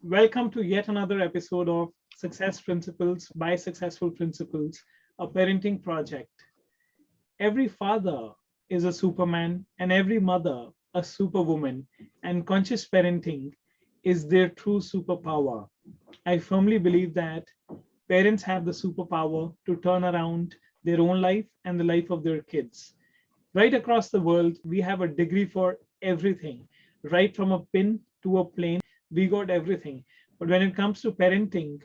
Welcome to yet another episode of Success Principles by Successful Principles, a parenting project. Every father is a superman and every mother a superwoman, and conscious parenting is their true superpower. I firmly believe that parents have the superpower to turn around their own life and the life of their kids. Right across the world, we have a degree for everything, right from a pin to a plane. We got everything. But when it comes to parenting,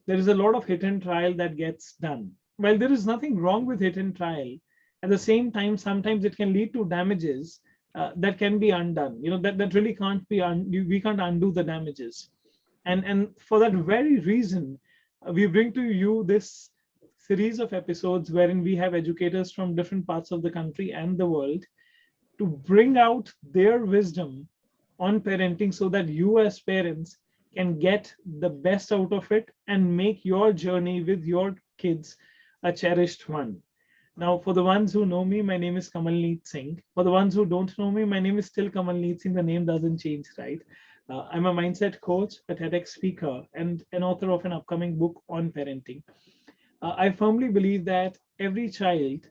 there is a lot of hit and trial that gets done. While there is nothing wrong with hit and trial, at the same time, sometimes it can lead to damages that can be undone. That really can't be we can't undo the damages. And for that very reason, we bring to you this series of episodes wherein we have educators from different parts of the country and the world to bring out their wisdom on parenting so that you as parents can get the best out of it and make your journey with your kids a cherished one. Now, for the ones who know me, my name is Kamalneet Singh. For the ones who don't know me, my name is still Kamalneet Singh. The name doesn't change, right? I'm a mindset coach, a TEDx speaker, and an author of an upcoming book on parenting. I firmly believe that every child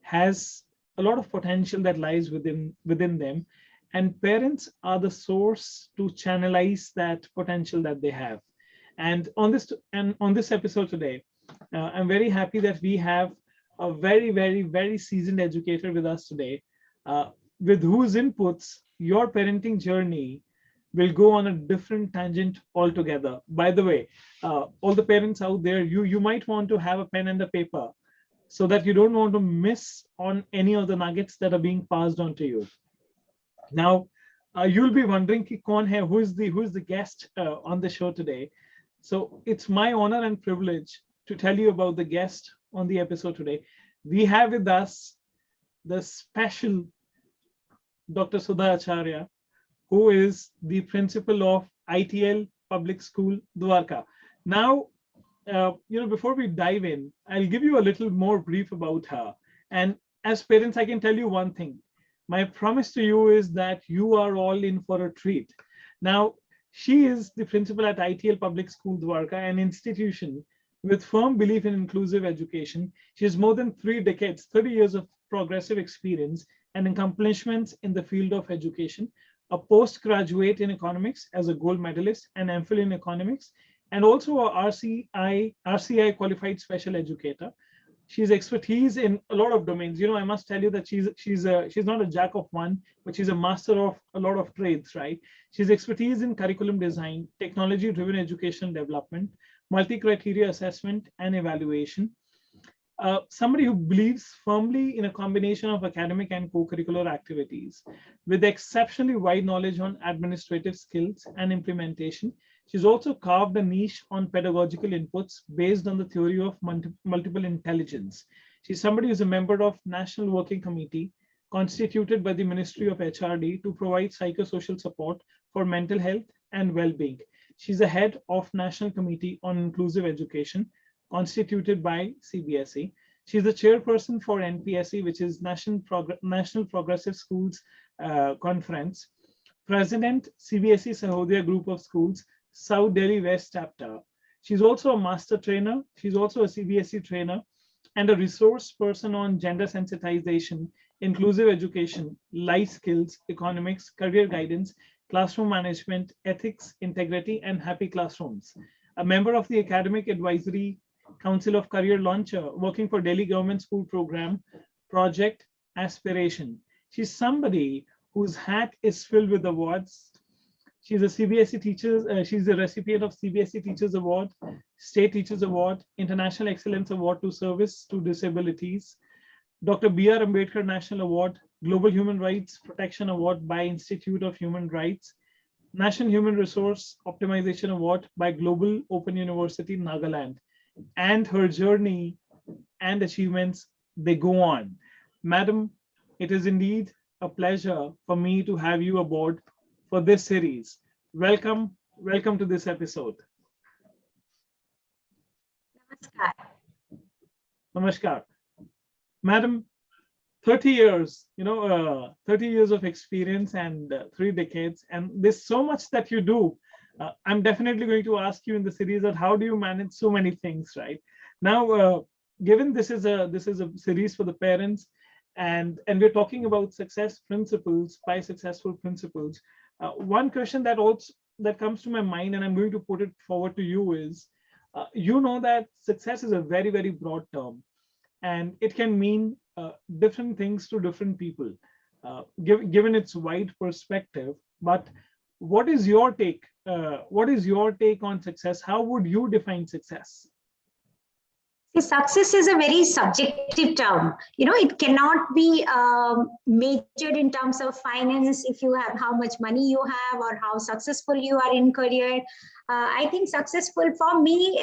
has a lot of potential that lies within them, and parents are the source to channelize that potential that they have. And on this episode today, I'm very happy that we have a very seasoned educator with us today, with whose inputs your parenting journey will go on a different tangent altogether. By the way, all the parents out there, you might want to have a pen and a paper so that you don't want to miss on any of the nuggets that are being passed on to you. Now, you'll be wondering, ki kaun hai, who is the guest on the show today? So it's my honor and privilege to tell you about the guest on the episode today. We have with us the special Dr. Sudha Acharya, who is the principal of ITL Public School, Dwarka. Now, before we dive in, I'll give you a little more brief about her. And as parents, I can tell you one thing. My promise to you is that you are all in for a treat. Now, she is the principal at ITL Public School, Dwarka, an institution with firm belief in inclusive education. She has more than 3 decades, 30 years of progressive experience and accomplishments in the field of education, a postgraduate in economics as a gold medalist and MPhil in economics, and also a RCI qualified special educator. She's expertise in a lot of domains. I must tell you that she's not a jack of one, but she's a master of a lot of trades, right? She's expertise in curriculum design, technology-driven education development, multi-criteria assessment and evaluation. Somebody who believes firmly in a combination of academic and co-curricular activities with exceptionally wide knowledge on administrative skills and implementation. She's also carved a niche on pedagogical inputs based on the theory of multiple intelligence. She's somebody who's a member of National Working Committee constituted by the Ministry of HRD to provide psychosocial support for mental health and well-being. She's the head of National Committee on Inclusive Education constituted by CBSE. She's the chairperson for NPSE, which is National Progressive Schools Conference, president CBSE Sahodaya Group of Schools, South Delhi West Chapter. She's also a master trainer. She's also a CBSE trainer and a resource person on gender sensitization, inclusive education, life skills, economics, career guidance, classroom management, ethics, integrity, and happy classrooms. A member of the Academic Advisory Council of Career Launcher, working for Delhi Government School Program, Project Aspiration. She's somebody whose hat is filled with awards. She's a CBSE teacher. She's a recipient of CBSE Teachers Award, State Teachers Award, International Excellence Award to Service to Disabilities, Dr. B.R. Ambedkar National Award, Global Human Rights Protection Award by Institute of Human Rights, National Human Resource Optimization Award by Global Open University, Nagaland. And her journey and achievements, they go on. Madam, it is indeed a pleasure for me to have you aboard for this series. Welcome to this episode. Namaskar. Namaskar. Madam, 30 years, 30 years of experience and 3 decades. And there's so much that you do I'm definitely going to ask you in the series that how do you manage so many things, right? Now, given this is a series for the parents, and we're talking about success principles, 5 successful principles. One question that also that comes to my mind, and I'm going to put it forward to you, is you know that success is a very, very broad term, and it can mean different things to different people, given its wide perspective. But what is your take? What is your take on success? How would you define success? See, success is a very subjective term. It cannot be measured in terms of finance, if you have how much money you have or how successful you are in career. I think successful for me,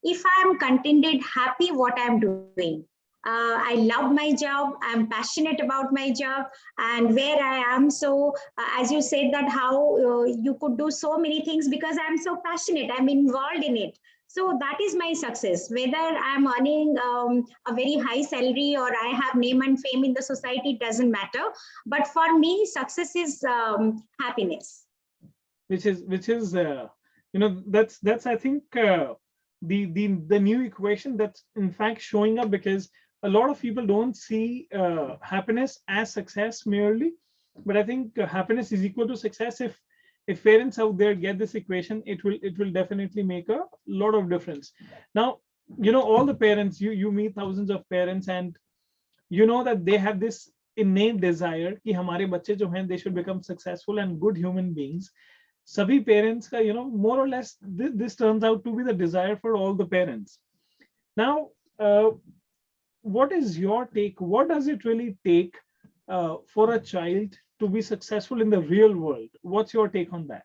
if I'm contented, happy what I'm doing. I love my job. I'm passionate about my job and where I am. So, as you said, that how you could do so many things because I'm so passionate. I'm involved in it. So that is my success. Whether I'm earning a very high salary or I have name and fame in the society, it doesn't matter. But for me, success is happiness. Which is that's I think the new equation that's in fact showing up, because a lot of people don't see happiness as success merely, but I think happiness is equal to success. If parents out there get this equation, it will definitely make a lot of difference. Now, all the parents, you meet thousands of parents, and you know that they have this innate desire कि हमारे बच्चे जो हैं, they should become successful and good human beings. सभी parents का, more or less this turns out to be the desire for all the parents. Now, what is your take? What does it really take for a child to be successful in the real world? What's your take on that?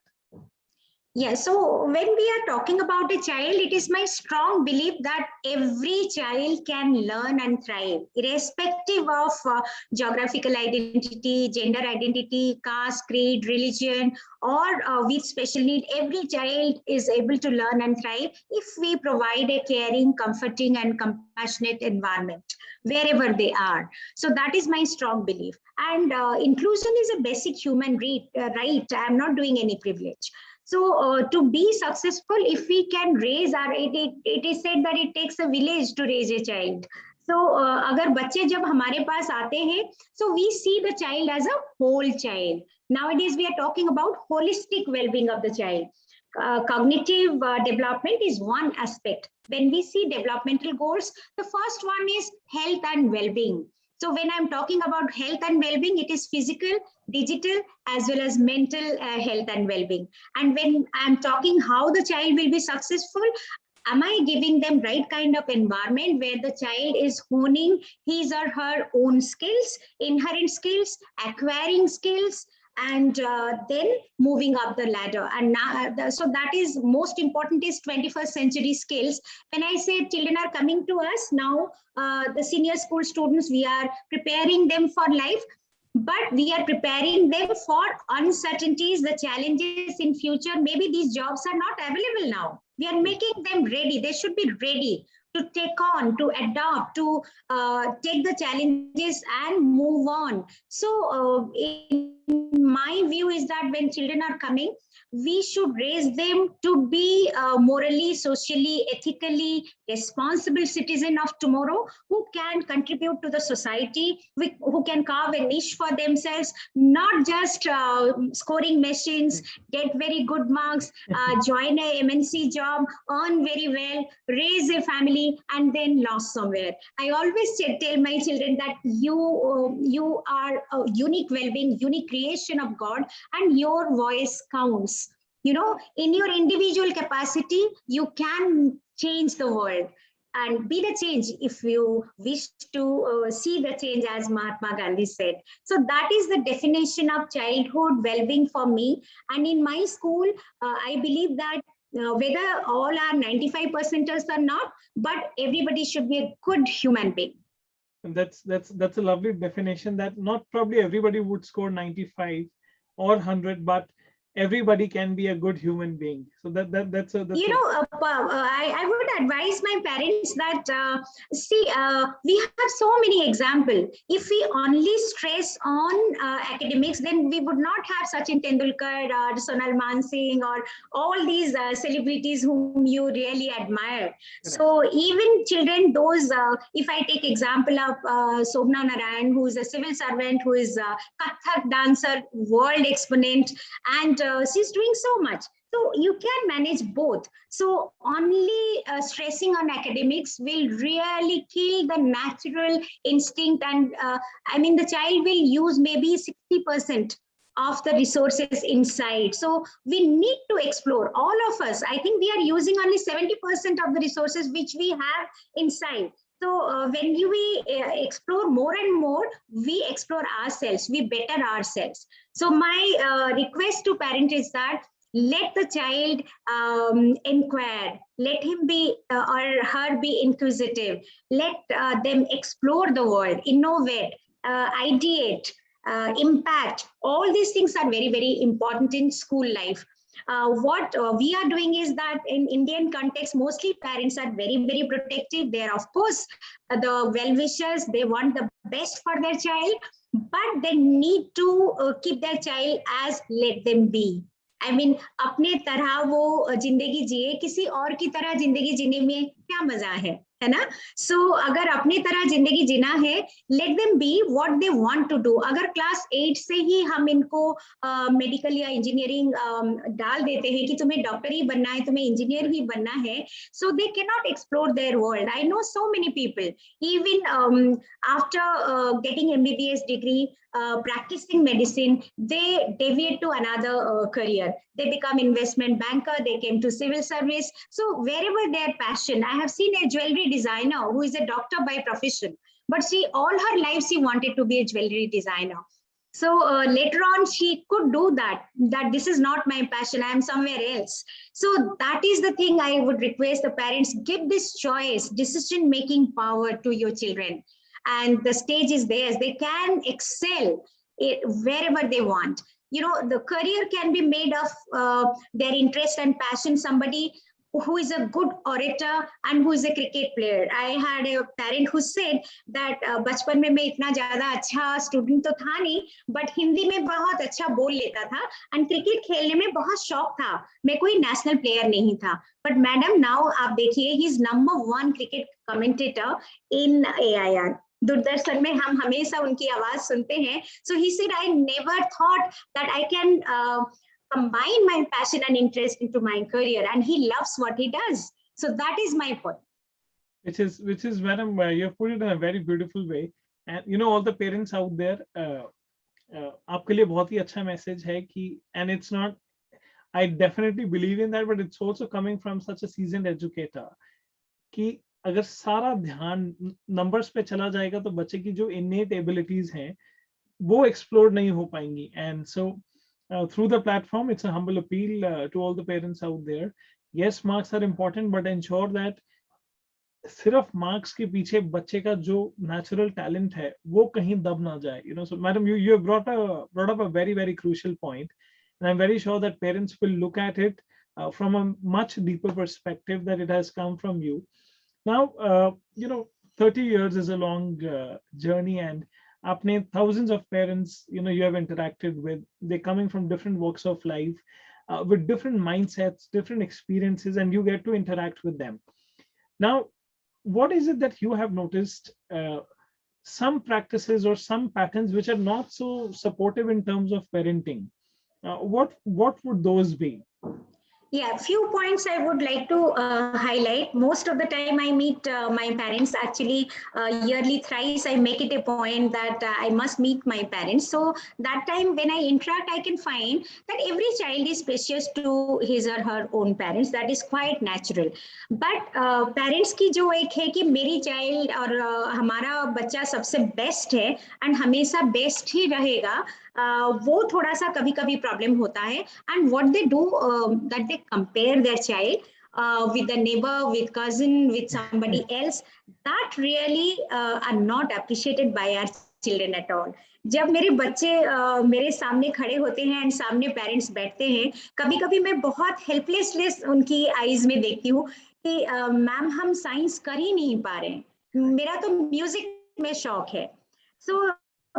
Yeah, so when we are talking about a child, it is my strong belief that every child can learn and thrive, irrespective of geographical identity, gender identity, caste, creed, religion, or with special need. Every child is able to learn and thrive if we provide a caring, comforting, and compassionate environment wherever they are. So that is my strong belief. And inclusion is a basic human right. I'm not doing any privilege. So to be successful, if we can raise our, it is said that it takes a village to raise a child. So अगर बच्चे जब हमारे पास आते हैं, so we see the child as a whole child. Nowadays we are talking about holistic well-being of the child. Cognitive development is one aspect. When we see developmental goals, the first one is health and well-being. So when I'm talking about health and well-being, it is physical, digital, as well as mental health and well-being. And when I'm talking how the child will be successful, am I giving them right kind of environment where the child is honing his or her own skills, inherent skills, acquiring skills, and then moving up the ladder. And now, so that is most important is 21st century skills. When I say children are coming to us now, the senior school students, we are preparing them for life, but we are preparing them for uncertainties, the challenges in future. Maybe these jobs are not available now. We are making them ready. They should be ready to take on, to adopt, to take the challenges and move on. So in my view is that when children are coming, we should raise them to be morally, socially, ethically responsible citizen of tomorrow who can contribute to the society, who can carve a niche for themselves, not just scoring machines, get very good marks, join a MNC job, earn very well, raise a family, and then lost somewhere. I always tell my children that you are a unique well-being, unique creation of God, and your voice counts. In your individual capacity, you can change the world and be the change if you wish to see the change, as Mahatma Gandhi said. So that is the definition of childhood well-being for me. And in my school, I believe that whether all are 95%ers or not, but everybody should be a good human being. And that's a lovely definition, that not probably everybody would score 95 or 100, but everybody can be a good human being. So that's a I would advise my parents that we have so many examples. If we only stress on academics, then we would not have Sachin Tendulkar or Sonal Mansingh or all these celebrities whom you really admire. So even children, those if I take example of Sobna Narayan, who is a civil servant, who is a Kathak dancer, world exponent, and she's doing so much. So you can manage both. So only stressing on academics will really kill the natural instinct, and I mean the child will use maybe 60% of the resources inside. So we need to explore, all of us. I think we are using only 70% of the resources which we have inside. So when we explore more and more, we explore ourselves, we better ourselves. So my request to parent is that let the child inquire, let him be or her be inquisitive, let them explore the world, innovate, ideate, impact. All these things are very, very important in school life. What we are doing is that in Indian context, mostly parents are very, very protective. They are, of course, the well-wishers. They want the best for their child, but they need to keep their child as let them be. I mean, अपने तरह वो जिंदगी जिए, किसी और की तरह जिंदगी जीने में क्या मजा है ना? So अगर अपने तरह जिंदगी जीना है, let them be what they want to do. अगर क्लास 8 से ही हम इनको मेडिकल या इंजीनियरिंग डाल देते हैं कि तुम्हें डॉक्टर ही बनना है, तुम्हें इंजीनियर ही बनना है, so they cannot explore their world. I know so many people, even after getting MBBS degree, practicing medicine, they deviate to another career. They become investment banker, they came to civil service. So wherever their passion, I have seen a jewelry designer who is a doctor by profession, but she all her life she wanted to be a jewelry designer. So later on she could do that this is not my passion, I am somewhere else. So that is the thing I would request the parents, give this choice, decision making power to your children, and the stage is theirs. They can excel wherever they want. You know, the career can be made of their interest and passion. Somebody who is a good orator and who is a cricket player. I had a parent who said that बचपन में मैं इतना ज़्यादा अच्छा student तो था नहीं, but Hindi में बहुत अच्छा बोल लेता था, and क्रिकेट खेलने में बहुत शौक था. मैं कोई नेशनल प्लेयर नहीं था, but मैडम now आप देखिए, he is #1 cricket commentator in AIR. Doordarshan में हम हमेशा उनकी आवाज सुनते हैं. So he said, I never thought that I can combine my passion and interest into my career, and he loves what he does. So that is my point. Which is madam, you have put it in a very beautiful way. And you know, all the parents out there, आपके लिए बहुत ही अच्छा message है कि, and it's not, I definitely believe in that, but it's also coming from such a seasoned educator कि अगर सारा ध्यान numbers पे चला जाएगा तो बच्चे की जो innate abilities हैं वो explore नहीं हो पाएंगी. And so through the platform, it's a humble appeal to all the parents out there. Yes, marks are important, but ensure that सिर्फ marks के पीछे बच्चे का जो natural talent है वो कहीं दब ना जाए. You know, so madam, you have brought up a very, very crucial point, and I'm very sure that parents will look at it from a much deeper perspective, that it has come from you. Now, you know, 30 years is a long journey, and आपने thousands of parents, you know, you have interacted with. They're coming from different walks of life, with different mindsets, different experiences, and you get to interact with them. Now, what is it that you have noticed, some practices or some patterns which are not so supportive in terms of parenting? What would those be? Yeah, few points I would like to highlight. Most of the time I meet my parents. Actually, yearly thrice I make it a point that I must meet my parents. So that time when I interact, I can find that every child is precious to his or her own parents. That is quite natural. But parents की जो एक है कि मेरी child और हमारा बच्चा सबसे best है and हमेशा best ही रहेगा, वो थोड़ा सा कभी-कभी problem होता है. And what they do, that they compare their child with the neighbor, with cousin, with somebody else, that really are not appreciated by our children at all. जब मेरे बच्चे मेरे सामने खड़े होते हैं एंड सामने पेरेंट्स बैठते हैं, कभी कभी मैं बहुत हेल्पलेसनेस उनकी आईज में देखती हूँ कि मैम हम साइंस कर ही नहीं पा रहे हैं, मेरा तो म्यूजिक में शौक है. सो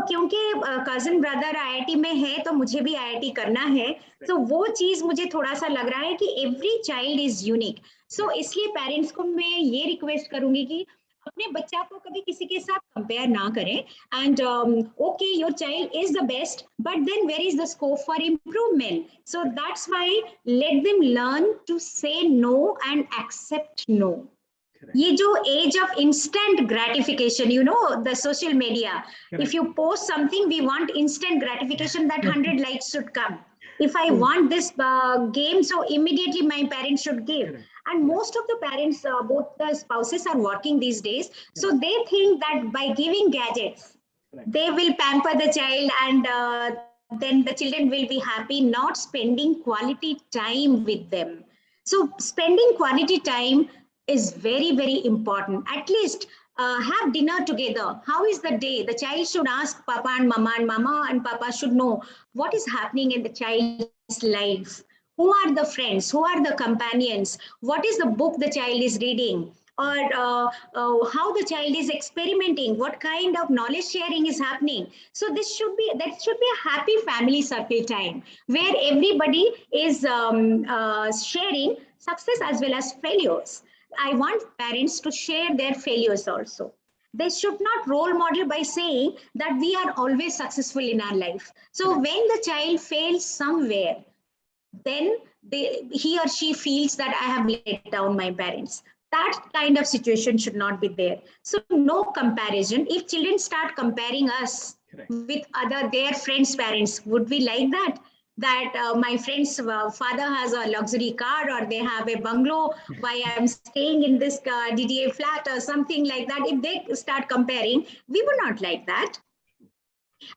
क्योंकि कजिन ब्रदर आईआईटी में है तो मुझे भी आईआईटी करना है. तो वो चीज मुझे थोड़ा सा लग रहा है कि एवरी चाइल्ड इज यूनिक. सो इसलिए पेरेंट्स को मैं ये रिक्वेस्ट करूंगी कि अपने बच्चा को कभी किसी के साथ कंपेयर ना करें. And okay, your child is the best, but then where is the scope for improvement. So that's why let them learn to say no and accept no. ये जो age of instant gratification, you know the social media, if you post something we want instant gratification that 100 likes should come. If I want this game, so immediately my parents should give. And most of the parents, both the spouses are working these days, so they think that by giving gadgets they will pamper the child, and then the children will be happy, not spending quality time with them. So spending quality time is very, very important. At least have dinner together. How is the day? The child should ask Papa and Mama and Papa should know what is happening in the child's life. Who are the friends? Who are the companions? What is the book the child is reading? Or how the child is experimenting? What kind of knowledge sharing is happening? So that should be a happy family circle time where everybody is sharing success as well as failures. I want parents to share their failures also. They should not role model by saying that we are always successful in our life. So when the child fails somewhere, then he or she feels that I have let down my parents. That kind of situation should not be there. So no comparison. If children start comparing us with their friends' parents, would we like that? That my friend's father has a luxury car, or they have a bungalow, why I'm staying in this DDA flat or something like that. If they start comparing, we would not like that.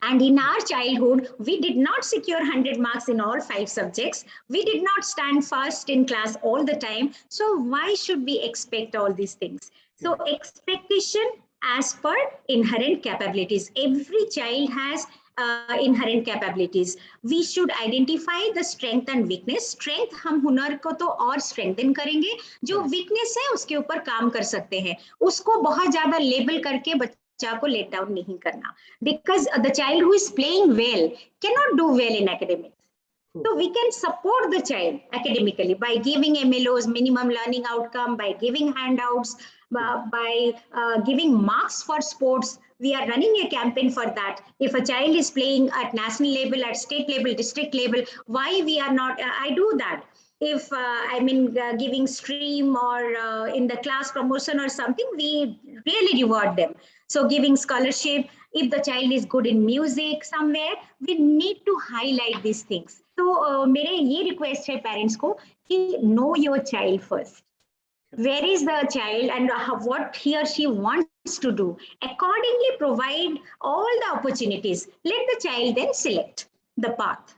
And in our childhood, we did not secure 100 marks in all 5 subjects. We did not stand first in class all the time. So why should we expect all these things? So expectation as per inherent capabilities. Every child has inherent capabilities. We should identify the strength and weakness. Strength हम हुनर को तो और strengthen करेंगे, जो weakness है उसके ऊपर काम कर सकते हैं. उसको बहुत ज़्यादा label करके बच्चा को let down नहीं करना. Because the child who is playing well cannot do well in academics. So we can support the child academically by giving MLOs, minimum learning outcome, by giving handouts, by giving marks for sports. We are running a campaign for that. If a child is playing at national level, at state level, district level, why we are not, I do that. If giving stream or in the class promotion or something, we really reward them. So giving scholarship, if the child is good in music somewhere, we need to highlight these things. So मेरे ये request है parents को कि know your child first. Where is the child and what he or she wants to do? Accordingly, provide all the opportunities. Let the child then select the path.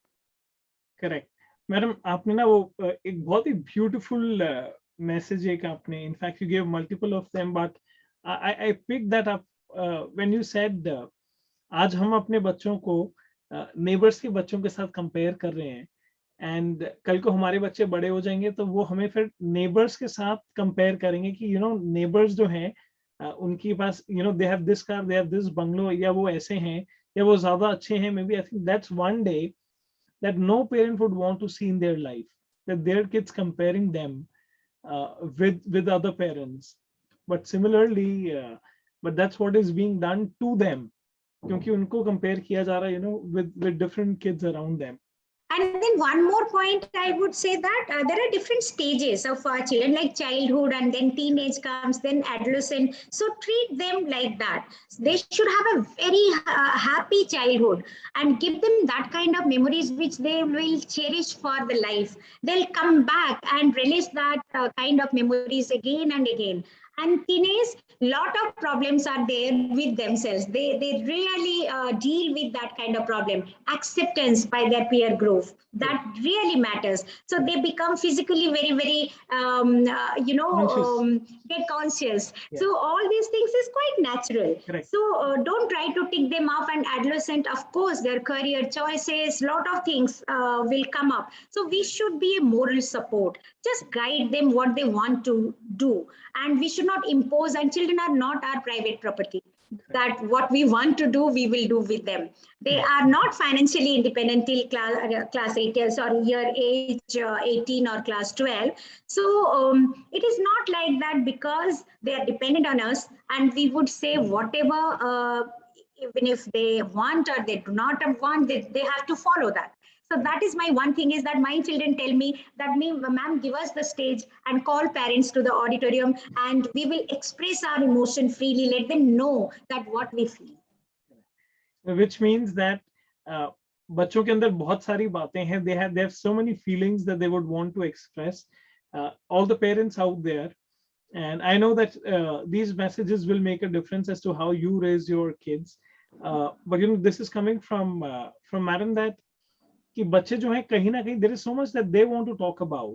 Correct. Madam, आपने ना वो एक बहुत ही beautiful message एक आपने, in fact you gave multiple of them, but I picked that up when you said आज हम अपने बच्चों को neighbors के बच्चों के साथ compare कर रहे हैं, and कल को हमारे बच्चे बड़े हो जाएंगे तो वो हमें फिर neighbors के साथ compare करेंगे कि you know neighbors जो हैं उनके पास you know they have this car, they have this bungalow, या वो ऐसे हैं या वो ज़्यादा अच्छे हैं. Maybe I think that's one day that no parent would want to see in their life, that their kids comparing them with other parents. But similarly, but that's what is being done to them, क्योंकि उनको compare किया जा रहा है, you know, with different kids around them. And then one more point, I would say that there are different stages of children, like childhood, and then teenage comes, then adolescent. So treat them like that. They should have a very happy childhood and give them that kind of memories which they will cherish for the life. They'll come back and release that kind of memories again and again. And teenage, lot of problems are there with themselves. They really deal with that kind of problem. Acceptance by their peer group, that really matters. So they become physically very, very, Conscious. get conscious. Yeah. So all these things is quite natural. Correct. So don't try to tick them off. And adolescent, of course, their career choices, lot of things will come up. So we should be a moral support. Just guide them what they want to do, and we should not impose. And children are not our private property. That what we want to do, we will do with them. They are not financially independent till class 8 years or year age 18 or class 12. So it is not like that, because they are dependent on us, and we would say whatever, even if they want or they do not want, they have to follow that. So that is my one thing, is that my children tell me that, ma'am, give us the stage and call parents to the auditorium, and we will express our emotion freely. Let them know that what we feel. Which means that बच्चों के अंदर बहुत सारी बातें हैं. They have so many feelings that they would want to express. All the parents out there, and I know that these messages will make a difference as to how you raise your kids. But this is coming from Madam, that कि बच्चे जो हैं कहीं ना कहीं there is so much that they want to talk about.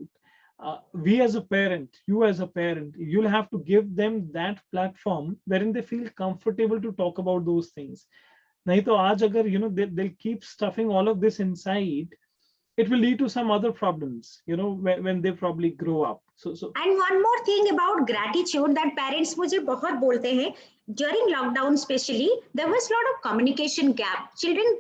We as a parent, you as a parent, you'll have to give them that platform wherein they feel comfortable to talk about those things. नहीं तो आज अगर they'll keep stuffing all of this inside, it will lead to some other problems, when they probably grow up. So and one more thing about gratitude that parents मुझे बहुत बोलते हैं. During lockdown especially, there was a lot of communication gap. Children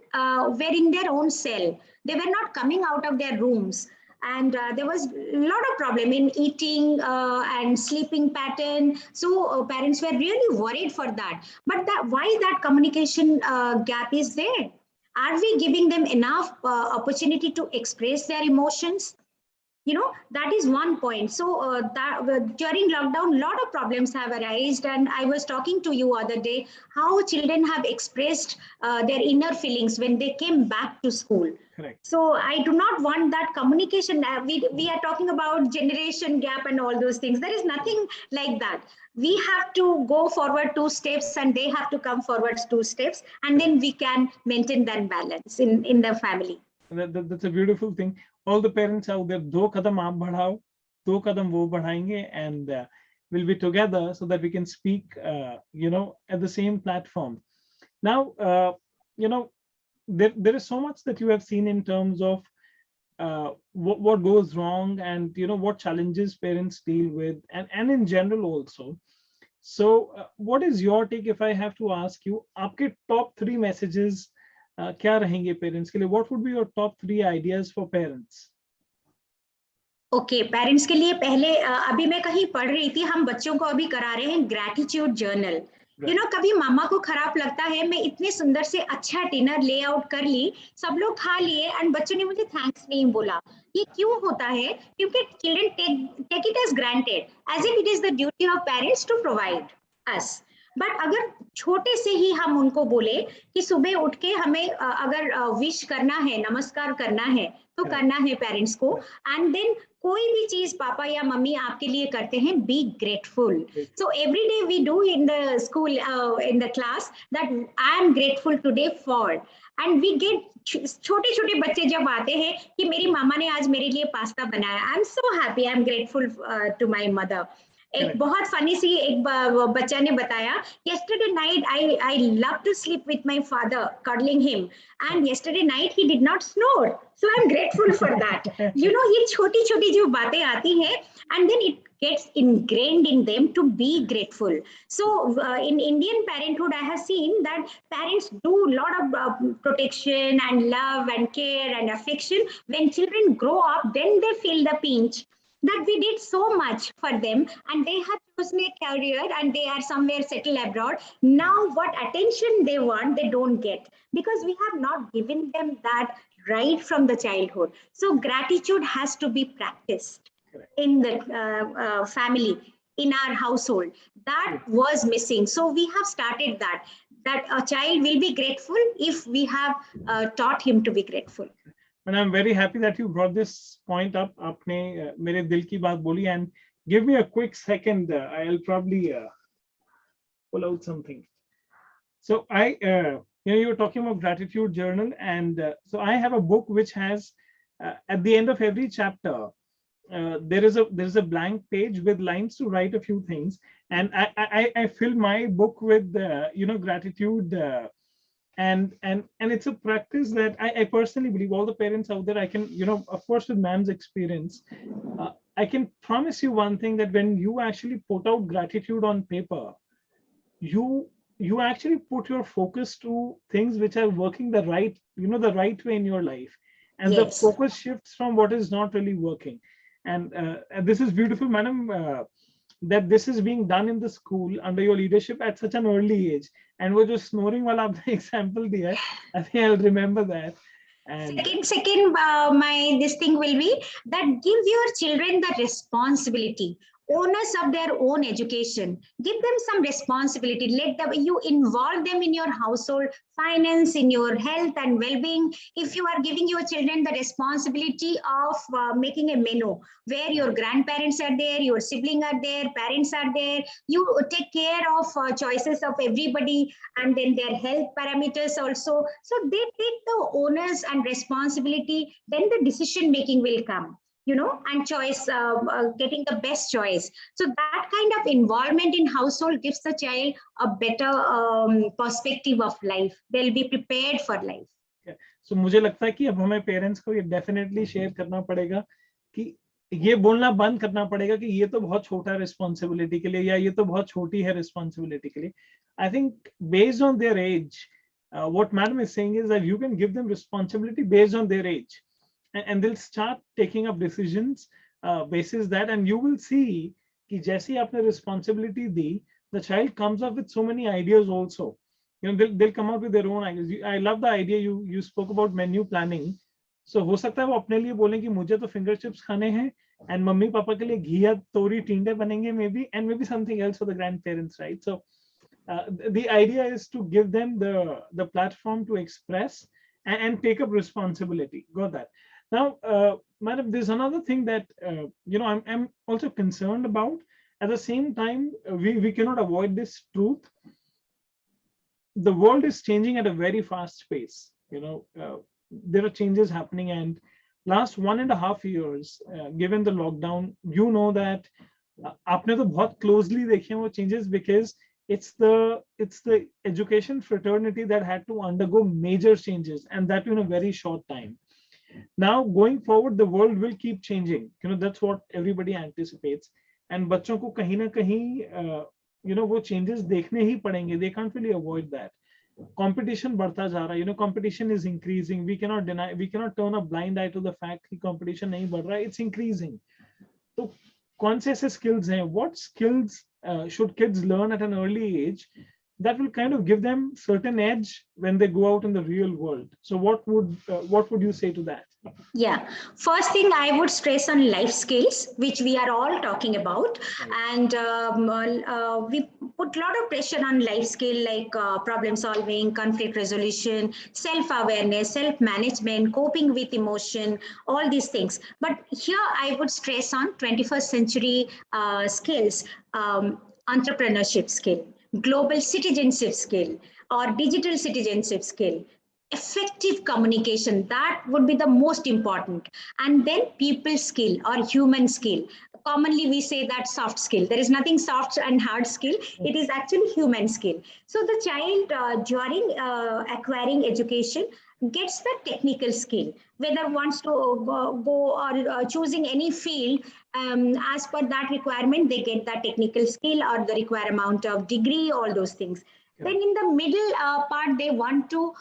were in their own cell. They were not coming out of their rooms. And there was a lot of problem in eating and sleeping pattern. So parents were really worried for that. But why that communication gap is there? Are we giving them enough opportunity to express their emotions? That is one point. So during lockdown, a lot of problems have arisen, and I was talking to you other day how children have expressed their inner feelings when they came back to school. Correct. So I do not want that communication. We are talking about generation gap and all those things. There is nothing like that. We have to go forward 2 steps, and they have to come forward 2 steps, and then we can maintain that balance in the family. That's a beautiful thing. All the parents out there, 2 kadam aap badhao, 2 kadam wo badhayenge, and we'll be together so that we can speak, at the same platform. Now, there is so much that you have seen in terms of what goes wrong, and what challenges parents deal with, and in general also. So what is your take, if I have to ask you, आपके top 3 messages क्या रहेंगे parents के लिए? What would be your top 3 ideas for parents? Okay, parents के लिए पहले अभी मैं कहीं पढ़ रही थी, हम बच्चों को अभी करा रहे हैं ग्रैटिट्यूड जर्नल. कभी मामा को खराब लगता है, मैं इतने सुंदर से अच्छा डिनर लेआउट कर ली, सब लोग खा लिए, एंड बच्चों ने मुझे थैंक्स नहीं बोला. ये क्यों होता है? क्योंकि children take it as granted, as if it is the duty of parents to provide us. But अगर छोटे से ही हम उनको बोले कि सुबह उठ के हमें अगर विश करना है, नमस्कार करना है, तो करना है पेरेंट्स को, एंड देन कोई भी चीज पापा या मम्मी आपके लिए करते हैं, be grateful. So every day we do in the school, in the class, that I am grateful today for. And we get, छोटे छोटे बच्चे जब आते हैं कि मेरी मामा ने आज मेरे लिए पास्ता बनाया, I am so happy, I am grateful to my mother. एक बहुत फनी सी एक बच्चा ने बताया, yesterday night I love to sleep with my father, cuddling him, and yesterday night he did not snore, so I'm grateful for that. ये छोटी छोटी जो बातें आती हैं, and then it gets ingrained in them to be grateful. So in Indian parenthood, I have seen that parents do a lot of protection and love and care and affection. When children grow up, then they feel the pinch that we did so much for them, and they have chosen a career and they are somewhere settled abroad. Now what attention they want, they don't get, because we have not given them that right from the childhood. So gratitude has to be practiced in the family, in our household. That was missing. So we have started that a child will be grateful if we have taught him to be grateful. And I'm very happy that you brought this point up. आपने मेरे दिल की बात बोली, and Give me a quick second. I'll probably pull out something. So you were talking about gratitude journal, and so I have a book which has at the end of every chapter there is a blank page with lines to write a few things, and I fill my book with gratitude, and it's a practice that I personally believe all the parents out there, I can, of course, with man's experience, I can promise you one thing, that when you actually put out gratitude on paper, you actually put your focus to things which are working the right way in your life, and the Yes. focus shifts from what is not really working. And this is beautiful, madam, that this is being done in the school under your leadership at such an early age. And वो जो snoring वाला आपने example दिया है, I think I'll remember that. And Second, my this thing will be that give your children the responsibility, owners of their own education. Give them some responsibility. Let them, you involve them in your household finance, in your health and well-being. If you are giving your children the responsibility of making a menu where your grandparents are there, your sibling are there, parents are there, you take care of choices of everybody, and then their health parameters also. So they take the onus and responsibility, then the decision making will come, and choice, getting the best choice. So that kind of involvement in household gives the child a better perspective of life. They'll be prepared for life. So मुझे लगता है कि अब हमें parents को ये definitely share करना पड़ेगा कि ये बोलना बंद करना पड़ेगा कि ये तो बहुत छोटा रिस्पॉन्सिबिलिटी के लिए, या ये तो बहुत छोटी है रिस्पॉन्सिबिलिटी के लिए. I think based on their age, what madam is saying is that you can give them responsibility based on their age, and they'll start taking up decisions basis that, and you will see कि जैसे आपने responsibility the, the child comes up with so many ideas also. They'll come up with their own ideas. I love the idea you spoke about menu planning. So हो सकता है वो अपने लिए बोलें कि मुझे तो finger chips खाने हैं, and मम्मी पापा के लिए घिया तोरी टिंडे बनेंगे maybe, and maybe something else for the grandparents, right? So the idea is to give them the platform to express and take up responsibility. Got that. Now, madam, there's another thing that I'm also concerned about. At the same time, we cannot avoid this truth. The world is changing at a very fast pace. There are changes happening, and last 1.5 years, given the lockdown, that आपने तो बहुत closely देखे वो changes, because it's the education fraternity that had to undergo major changes, and that in a very short time. Now going forward, the world will keep changing. That's what everybody anticipates, and बच्चों को कहीं ना कहीं वो changes देखने ही पड़ेंगे. They can't really avoid that. Competition बढ़ता जा रहा है. Competition is increasing. We cannot turn a blind eye to the fact कि competition नहीं बढ़ रहा है. It's increasing. तो कौन से ऐसे skills हैं? What skills should kids learn at an early age that will kind of give them certain edge when they go out in the real world? So what would you say to that? Yeah, first thing I would stress on life skills, which we are all talking about, and we put a lot of pressure on life skill like problem solving, conflict resolution, self-awareness, self-management, coping with emotion, all these things. But here I would stress on 21st century skills, entrepreneurship skill, global citizenship skill, or digital citizenship skill, effective communication. That would be the most important. And then people skill or human skill. Commonly we say that soft skill. There is nothing soft and hard skill. It is actually human skill. So the child during acquiring education gets the technical skill, whether wants to go or choosing any field, as per that requirement, they get that technical skill or the required amount of degree, all those things. Yeah. Then in the middle part, they want to,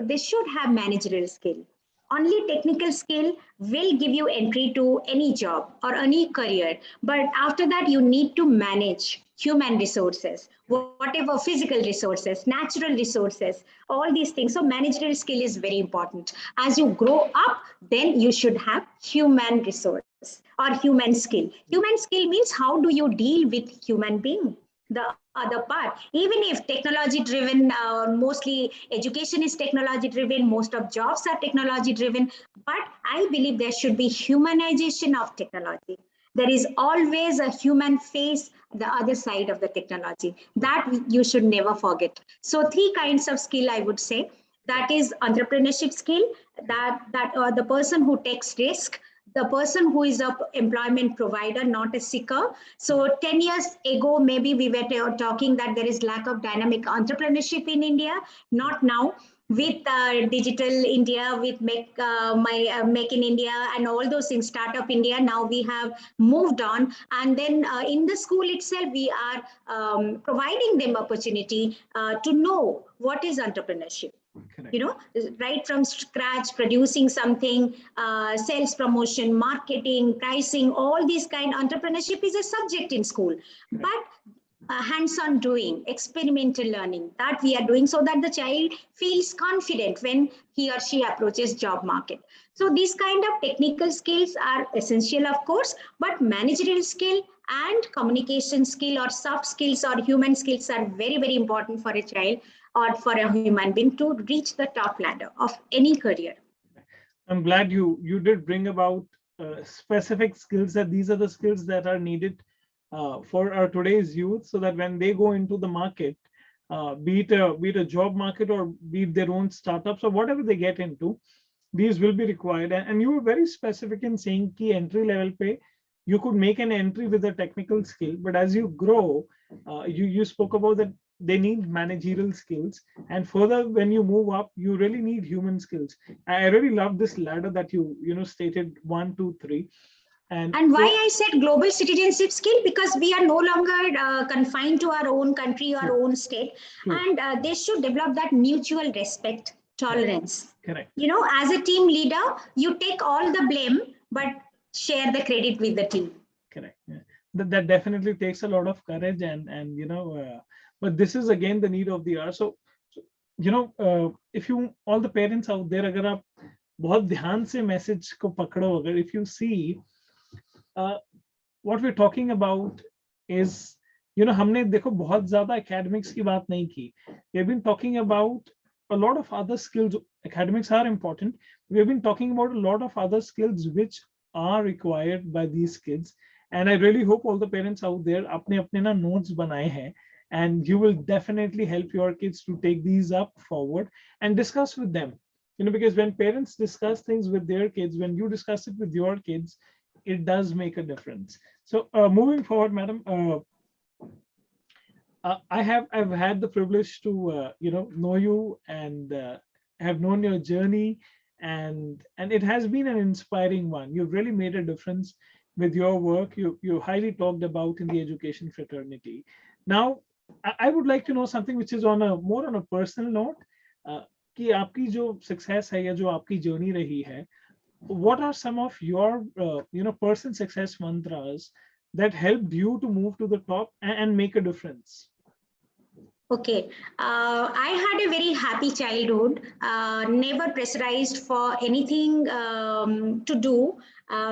they should have managerial skill. Only technical skill will give you entry to any job or any career. But after that, you need to manage human resources, whatever physical resources, natural resources, all these things. So managerial skill is very important. As you grow up, then you should have human resource or human skill. Human skill means how do you deal with human being? The other part, even if technology driven, mostly education is technology driven, most of jobs are technology driven, but I believe there should be humanization of technology. There is always a human face, the other side of the technology. That you should never forget. So 3 kinds of skill, I would say. That is entrepreneurship skill, that the person who takes risk, the person who is a employment provider, not a seeker. So 10 years ago, maybe we were talking that there is lack of dynamic entrepreneurship in India. Not now. With digital India, with Make in India and all those things, Startup India, now we have moved on. And then in the school itself, we are providing them opportunity to know what is entrepreneurship. Correct. You know, right from scratch, producing something, sales promotion, marketing, pricing, all these kind. Entrepreneurship is a subject in school. Correct. But hands-on doing, experimental learning, that we are doing so that the child feels confident when he or she approaches job market. So these kind of technical skills are essential, of course, but managerial skill and communication skill or soft skills or human skills are very, very important for a child or for a human being to reach the top ladder of any career. I'm glad you did bring about specific skills, that these are the skills that are needed for our today's youth, so that when they go into the market, be it a job market or be it their own startups or whatever they get into, these will be required. And you were very specific in saying key entry level pay. You could make an entry with a technical skill, but as you grow, you spoke about that they need managerial skills, and further when you move up, you really need human skills. I really love this ladder that you stated 1, 2, 3. And why I said global citizenship skill, because we are no longer confined to our own country, our own state. True. And they should develop that mutual respect, tolerance. Correct. You know, as a team leader, you take all the blame, but share the credit with the team. Correct. Yeah. That definitely takes a lot of courage, and but this is again the need of the hour. So if you, all the parents out there, अगर आप बहुत ध्यान से message को पकड़ो, अगर if you see what we're talking about is, हमने देखो बहुत ज्यादा academics की बात नहीं की. We've been talking about a lot of other skills. Academics are important. We've been talking about a lot of other skills which are required by these kids. And I really hope all the parents out there अपने अपने ना notes बनाए हैं, and you will definitely help your kids to take these up forward and discuss with them. Because when parents discuss things with their kids, when you discuss it with your kids, it does make a difference. So moving forward, madam, I've had the privilege to know you and have known your journey, and it has been an inspiring one. You've really made a difference with your work. You highly talked about in the education fraternity. Now I would like to know something which is on a more on a personal note, कि आपकी जो success है या जो आपकी journey रही है, what are some of your personal success mantras that helped you to move to the top and make a difference? Okay, I had a very happy childhood, never pressurized for anything to do.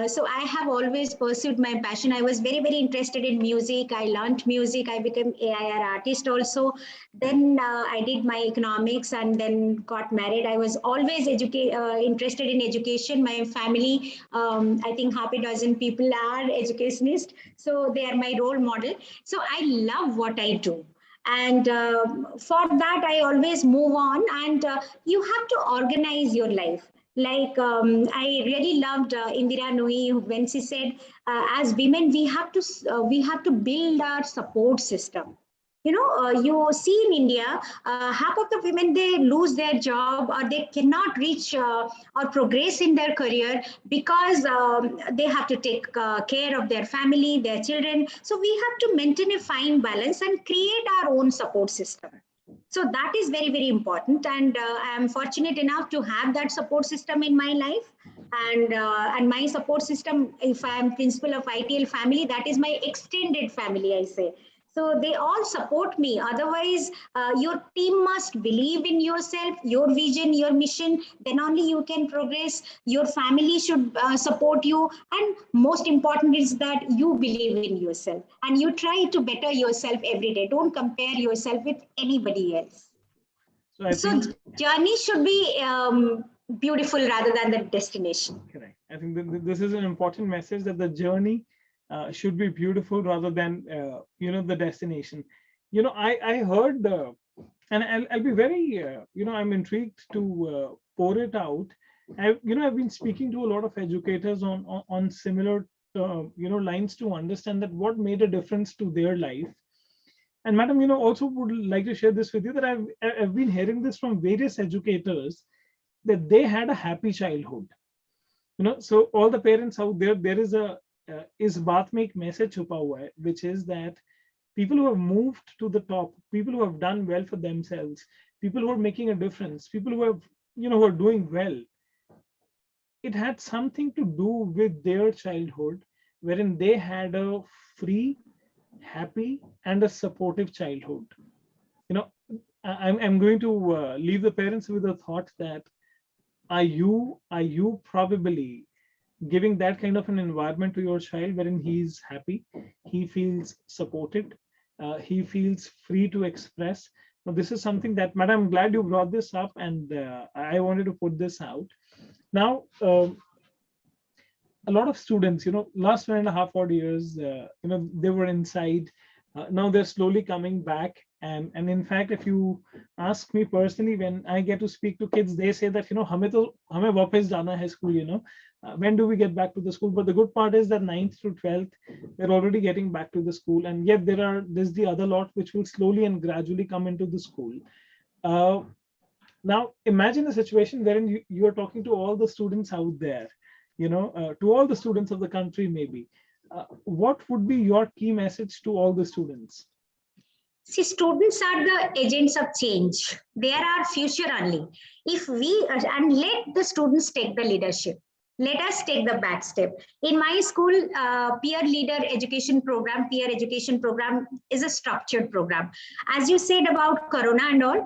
So I have always pursued my passion. I was very, very interested in music. I learned music. I became AIR artist also. Then I did my economics and then got married. I was always interested in education. My family, I think half a dozen people are educationists. So they are my role model. So I love what I do. And for that, I always move on, and you have to organize your life. Like I really loved Indira Nooyi when she said, as women, we have to build our support system. You see in India, half of the women, they lose their job or they cannot reach or progress in their career because they have to take care of their family, their children. So we have to maintain a fine balance and create our own support system. So that is very, very important. And I am fortunate enough to have that support system in my life. And my support system, if I am principal of ITL family, that is my extended family, I say. So they all support me. Otherwise, your team must believe in yourself, your vision, your mission. Then only you can progress. Your family should support you. And most important is that you believe in yourself. And you try to better yourself every day. Don't compare yourself with anybody else. So journey should be beautiful rather than the destination. Correct. I think this is an important message, that the journey should be beautiful rather than the destination. I heard, and I'll be very I'm intrigued to pour it out. I've been speaking to a lot of educators on similar lines to understand that what made a difference to their life. And madam, also would like to share this with you, that I've been hearing this from various educators, that they had a happy childhood. So all the parents out there, there is a is baat mein ek message chupa hua hai, which is that people who have moved to the top, people who have done well for themselves, people who are making a difference, people who have who are doing well, it had something to do with their childhood, wherein they had a free, happy, and a supportive childhood. you know I'm going to leave the parents with a thought that, are you probably giving that kind of an environment to your child wherein he's happy, he feels supported, he feels free to express. Now this is something that, madam, I'm glad you brought this up, and I wanted to put this out now. A lot of students, last 1.5 odd years, they were inside. Now they're slowly coming back. And in fact, if you ask me personally, when I get to speak to kids, they say that, hame वापस जाना hai school, when do we get back to the school? But the good part is that 9th to 12th, they're already getting back to the school. And yet there's the other lot which will slowly and gradually come into the school. Now, imagine a situation wherein you are talking to all the students out there, to all the students of the country, maybe. What would be your key message to all the students? See, students are the agents of change. They are our future only. If we, and let the students take the leadership. Let us take the back step. In my school, peer education program is a structured program. As you said about Corona and all,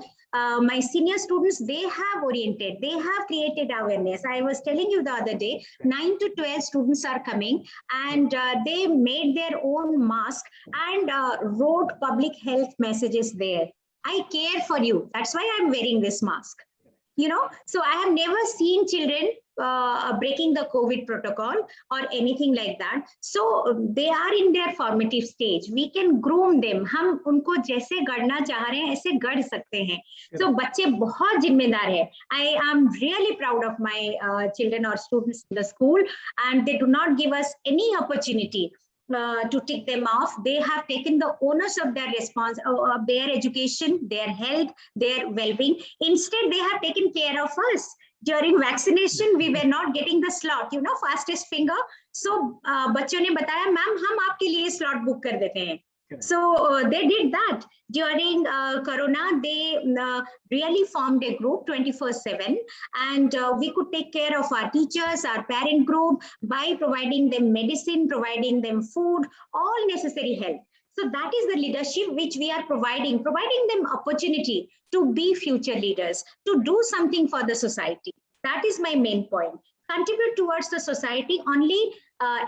my senior students, they have oriented, they have created awareness. I was telling you the other day, 9 to 12 students are coming, and they made their own mask and wrote public health messages there. I care for you. That's why I'm wearing this mask. So I have never seen children breaking the COVID protocol or anything like that. So they are in their formative stage. We can groom them. हम उनको जैसे गढ़ना चाह रहे हैं ऐसे गढ़ सकते हैं. So बच्चे बहुत जिम्मेदार हैं. I am really proud of my children or students in the school, and they do not give us any opportunity to tick them off. They have taken the onus of their response, of their education, their health, their well-being. Instead, they have taken care of us. During vaccination, we were not getting the slot, fastest finger. So, बच्चों ने बताया, ma'am हम आपके लिए slot book कर देते हैं. So they did that. During Corona, they really formed a group 24/7, and we could take care of our teachers, our parent group, by providing them medicine, providing them food, all necessary help. So that is the leadership which we are providing them opportunity to be future leaders, to do something for the society. That is my main point. Contribute towards the society, only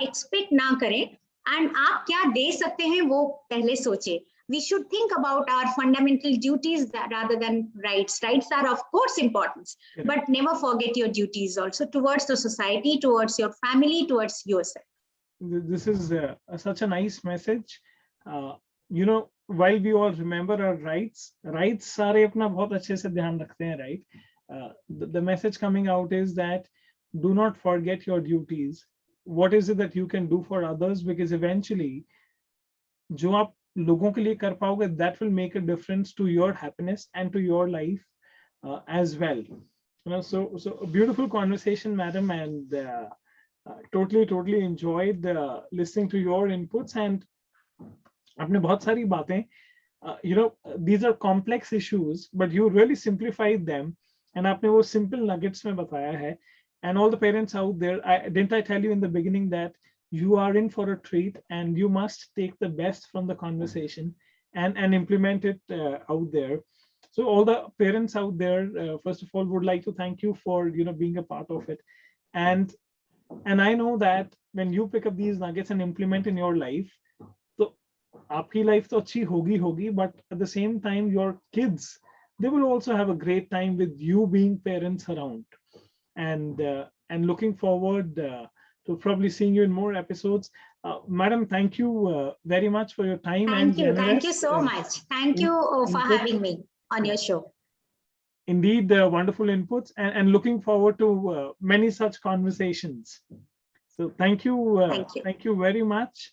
expect ना करें. And आप क्या दे सकते हैं वो पहले सोचे. We should think about our fundamental duties rather than rights. Rights are of course important, but never forget your duties also towards the society, towards your family, towards yourself. This is such a nice message. While we all remember our rights सारे अपना बहुत अच्छे से ध्यान रखते हैं, right? The message coming out is that do not forget your duties. What is it that you can do for others? Because eventually, जो आप लोगों के लिए कर पाओगे, that will make a difference to your happiness and to your life as well. So a beautiful conversation, madam, and totally enjoyed listening to your inputs. And आपने बहुत सारी बातें, these are complex issues, but you really simplified them, and आपने वो simple nuggets में बताया है. And all the parents out there, didn't I tell you in the beginning that you are in for a treat, and you must take the best from the conversation and implement it out there. So all the parents out there, first of all, would like to thank you for being a part of it. And I know that when you pick up these nuggets and implement in your life, so आपकी life तो अच्छी होगी, but at the same time, your kids, they will also have a great time with you being parents around. And looking forward to probably seeing you in more episodes. Madam, thank you very much for your time and Thank you. Thank you generous so much. Thank you for input. having me on your show. Indeed, wonderful inputs, and looking forward to many such conversations. So thank you very much.